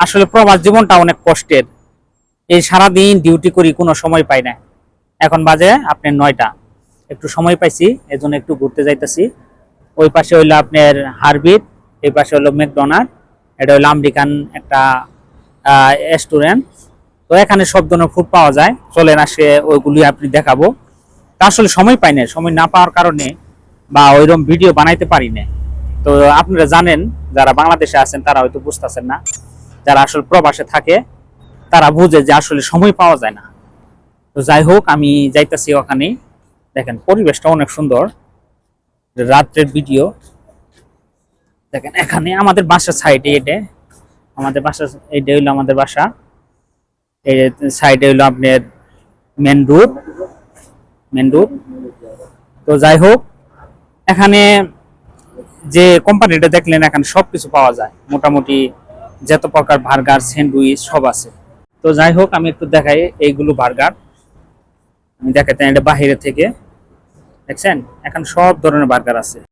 আসলে প্রবাস জীবনটা অনেক কষ্টের। এই সারাদিন ডিউটি করি, কোনো সময় পাই না। এখন বাজে আপনার 9টা, একটু সময় পাইছি, এজন্য একটু ঘুরতে যাইতেছি। ওই পাশে হইলো আপনার হারবিট, এই পাশে হলো ম্যাকডোনাল্ড, এটা হলো আমেরিকান একটা রেস্টুরেন্ট। তো এখানে সব ধরনের ফুড পাওয়া যায়, চলেন আসে ওইগুলি আপনি দেখাবো। তা আসলে সময় পাই না, সময় না পাওয়ার কারণে বা ওইরকম ভিডিও বানাইতে পারি না। তো আপনারা জানেন, যারা বাংলাদেশে আছেন তারা হয়তো বুঝতেছেন না, যারা আসলে প্রবাসে থাকে তারা বুঝে যে আসলে সময় পাওয়া যায় না। তো যাই হোক, আমি যাইতেছি ওখানে। দেখেন পরিবেশটা অনেক সুন্দর, রাত্রের ভিডিও দেখেন। এখানে আমাদের বাসার সাইডে, এটা আমাদের বাসা, এইটা হইলো আমাদের বাসা। এই সাইডে হইলো আপনার মেন রোড, মেন রোড। তো যাই হোক, এখানে যে কোম্পানিটা দেখলেন, এখানে সবকিছু পাওয়া যায় মোটামুটি, যত প্রকার বার্গার স্যান্ডউইচ সব আছে। তো যাই হোক, আমি একটু দেখাই এইগুলো বার্গার, আমি দেখাতে এটা বাহিরে থেকে দেখছেন, এখন সব ধরনের বার্গার আছে।